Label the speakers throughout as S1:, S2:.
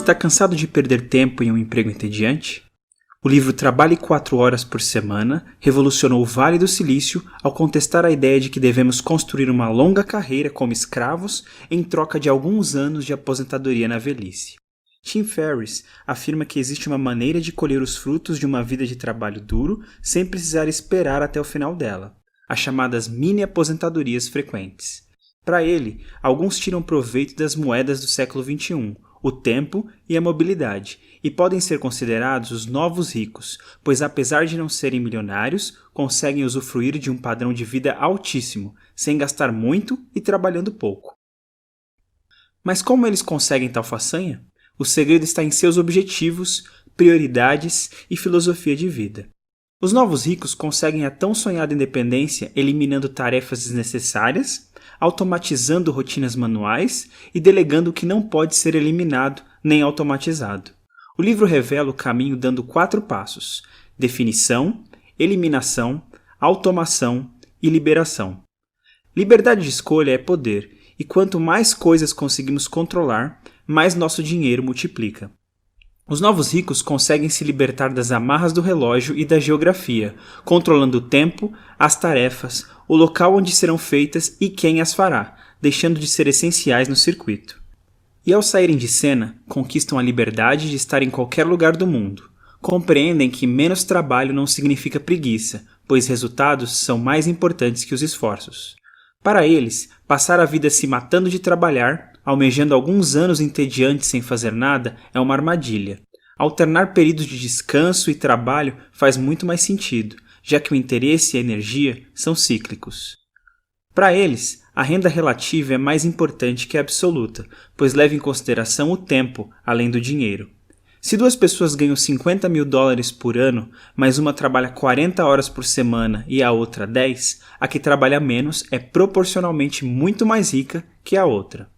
S1: Está cansado de perder tempo em um emprego entediante? O livro Trabalhe 4 horas por semana revolucionou o Vale do Silício ao contestar a ideia de que devemos construir uma longa carreira como escravos em troca de alguns anos de aposentadoria na velhice. Tim Ferriss afirma que existe uma maneira de colher os frutos de uma vida de trabalho duro sem precisar esperar até o final dela, as chamadas mini-aposentadorias frequentes. Para ele, alguns tiram proveito das moedas do século XXI, o tempo e a mobilidade, e podem ser considerados os novos ricos, pois apesar de não serem milionários, conseguem usufruir de um padrão de vida altíssimo, sem gastar muito e trabalhando pouco. Mas como eles conseguem tal façanha? O segredo está em seus objetivos, prioridades e filosofia de vida. Os novos ricos conseguem a tão sonhada independência eliminando tarefas desnecessárias, automatizando rotinas manuais e delegando o que não pode ser eliminado nem automatizado. O livro revela o caminho dando 4 passos: definição, eliminação, automação e liberação. Liberdade de escolha é poder, e quanto mais coisas conseguimos controlar, mais nosso dinheiro multiplica. Os novos ricos conseguem se libertar das amarras do relógio e da geografia, controlando o tempo, as tarefas, o local onde serão feitas e quem as fará, deixando de ser essenciais no circuito. E ao saírem de cena, conquistam a liberdade de estar em qualquer lugar do mundo. Compreendem que menos trabalho não significa preguiça, pois resultados são mais importantes que os esforços. Para eles, passar a vida se matando de trabalhar, almejando alguns anos entediantes sem fazer nada, é uma armadilha. Alternar períodos de descanso e trabalho faz muito mais sentido, já que o interesse e a energia são cíclicos. Para eles, a renda relativa é mais importante que a absoluta, pois leva em consideração o tempo, além do dinheiro. Se 2 pessoas ganham $50.000 por ano, mas uma trabalha 40 horas por semana e a outra 10, a que trabalha menos é proporcionalmente muito mais rica que a outra.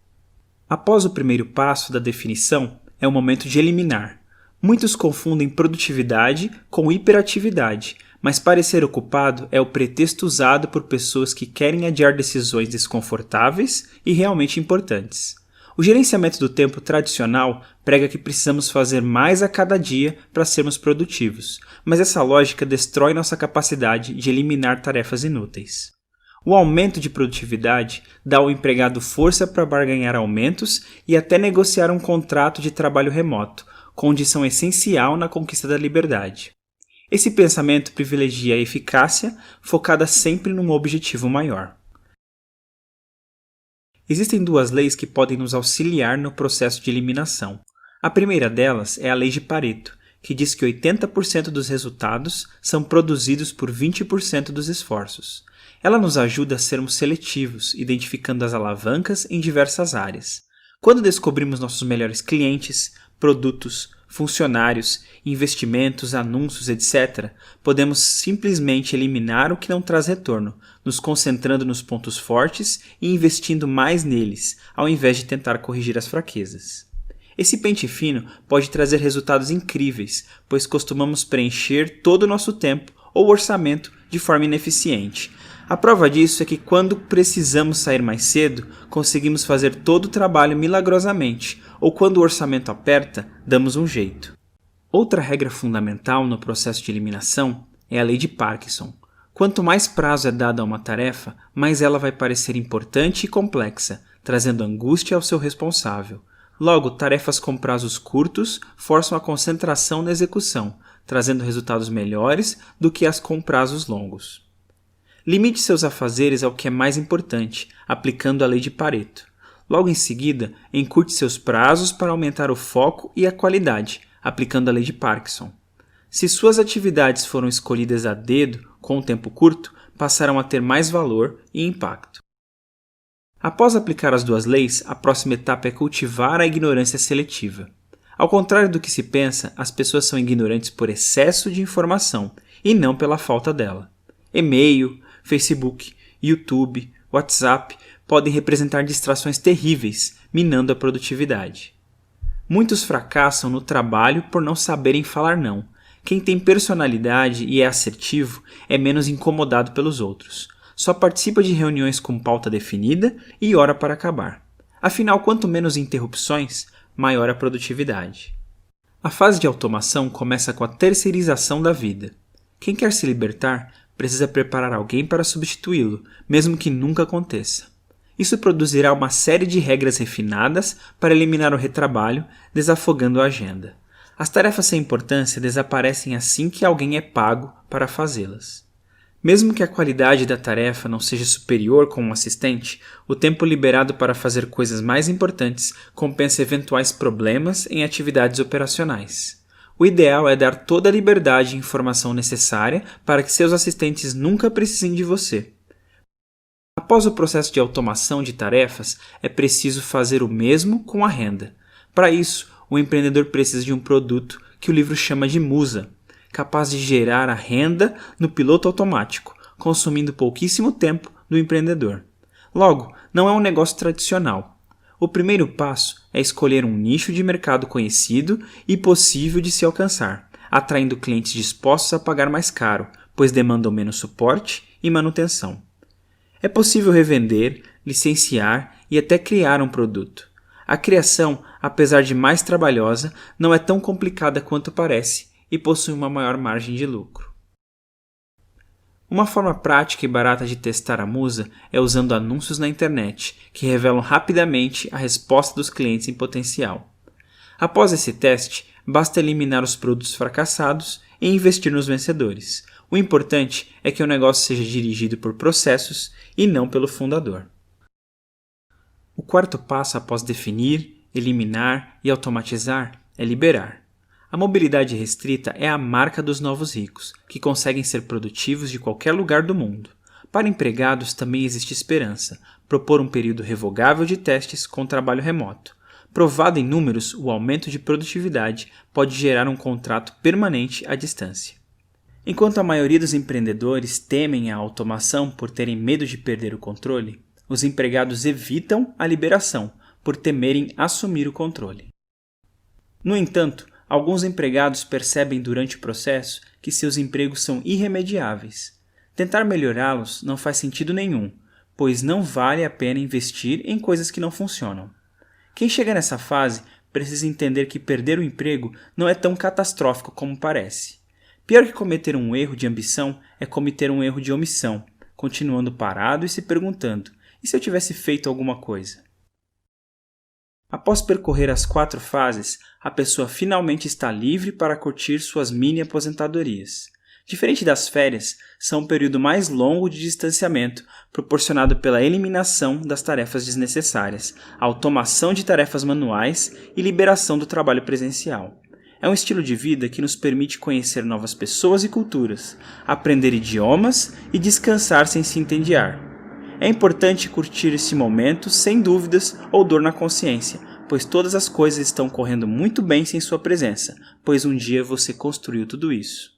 S1: Após o primeiro passo da definição, é o momento de eliminar. Muitos confundem produtividade com hiperatividade, mas parecer ocupado é o pretexto usado por pessoas que querem adiar decisões desconfortáveis e realmente importantes. O gerenciamento do tempo tradicional prega que precisamos fazer mais a cada dia para sermos produtivos, mas essa lógica destrói nossa capacidade de eliminar tarefas inúteis. O aumento de produtividade dá ao empregado força para barganhar aumentos e até negociar um contrato de trabalho remoto, condição essencial na conquista da liberdade. Esse pensamento privilegia a eficácia, focada sempre num objetivo maior. Existem 2 leis que podem nos auxiliar no processo de eliminação. A primeira delas é a lei de Pareto, que diz que 80% dos resultados são produzidos por 20% dos esforços. Ela nos ajuda a sermos seletivos, identificando as alavancas em diversas áreas. Quando descobrimos nossos melhores clientes, produtos, funcionários, investimentos, anúncios, etc., podemos simplesmente eliminar o que não traz retorno, nos concentrando nos pontos fortes e investindo mais neles, ao invés de tentar corrigir as fraquezas. Esse pente fino pode trazer resultados incríveis, pois costumamos preencher todo o nosso tempo ou orçamento de forma ineficiente. A prova disso é que quando precisamos sair mais cedo, conseguimos fazer todo o trabalho milagrosamente, ou quando o orçamento aperta, damos um jeito. Outra regra fundamental no processo de eliminação é a lei de Parkinson. Quanto mais prazo é dado a uma tarefa, mais ela vai parecer importante e complexa, trazendo angústia ao seu responsável. Logo, tarefas com prazos curtos forçam a concentração na execução, trazendo resultados melhores do que as com prazos longos. Limite seus afazeres ao que é mais importante, aplicando a lei de Pareto. Logo em seguida, encurte seus prazos para aumentar o foco e a qualidade, aplicando a lei de Parkinson. Se suas atividades foram escolhidas a dedo, com um tempo curto, passarão a ter mais valor e impacto. Após aplicar as 2 leis, a próxima etapa é cultivar a ignorância seletiva. Ao contrário do que se pensa, as pessoas são ignorantes por excesso de informação e não pela falta dela. E-mail, Facebook, YouTube, WhatsApp podem representar distrações terríveis, minando a produtividade. Muitos fracassam no trabalho por não saberem falar não. Quem tem personalidade e é assertivo é menos incomodado pelos outros. Só participa de reuniões com pauta definida e hora para acabar. Afinal, quanto menos interrupções, maior a produtividade. A fase de automação começa com a terceirização da vida. Quem quer se libertar precisa preparar alguém para substituí-lo, mesmo que nunca aconteça. Isso produzirá uma série de regras refinadas para eliminar o retrabalho, desafogando a agenda. As tarefas sem importância desaparecem assim que alguém é pago para fazê-las. Mesmo que a qualidade da tarefa não seja superior com um assistente, o tempo liberado para fazer coisas mais importantes compensa eventuais problemas em atividades operacionais. O ideal é dar toda a liberdade e informação necessária para que seus assistentes nunca precisem de você. Após o processo de automação de tarefas, é preciso fazer o mesmo com a renda. Para isso, o empreendedor precisa de um produto que o livro chama de musa, capaz de gerar a renda no piloto automático, consumindo pouquíssimo tempo do empreendedor. Logo, não é um negócio tradicional. O primeiro passo é escolher um nicho de mercado conhecido e possível de se alcançar, atraindo clientes dispostos a pagar mais caro, pois demandam menos suporte e manutenção. É possível revender, licenciar e até criar um produto. A criação, apesar de mais trabalhosa, não é tão complicada quanto parece e possui uma maior margem de lucro. Uma forma prática e barata de testar a musa é usando anúncios na internet, que revelam rapidamente a resposta dos clientes em potencial. Após esse teste, basta eliminar os produtos fracassados e investir nos vencedores. O importante é que o negócio seja dirigido por processos e não pelo fundador. O quarto passo após definir, eliminar e automatizar é liberar. A mobilidade restrita é a marca dos novos ricos, que conseguem ser produtivos de qualquer lugar do mundo. Para empregados também existe esperança, propor um período revogável de testes com trabalho remoto. Provado em números, o aumento de produtividade pode gerar um contrato permanente à distância. Enquanto a maioria dos empreendedores temem a automação por terem medo de perder o controle, os empregados evitam a liberação por temerem assumir o controle. No entanto, alguns empregados percebem durante o processo que seus empregos são irremediáveis. Tentar melhorá-los não faz sentido nenhum, pois não vale a pena investir em coisas que não funcionam. Quem chega nessa fase precisa entender que perder o emprego não é tão catastrófico como parece. Pior que cometer um erro de ambição é cometer um erro de omissão, continuando parado e se perguntando: e se eu tivesse feito alguma coisa? Após percorrer as 4 fases, a pessoa finalmente está livre para curtir suas mini-aposentadorias. Diferente das férias, são um período mais longo de distanciamento, proporcionado pela eliminação das tarefas desnecessárias, automação de tarefas manuais e liberação do trabalho presencial. É um estilo de vida que nos permite conhecer novas pessoas e culturas, aprender idiomas e descansar sem se entediar. É importante curtir esse momento sem dúvidas ou dor na consciência, pois todas as coisas estão correndo muito bem sem sua presença, pois um dia você construiu tudo isso.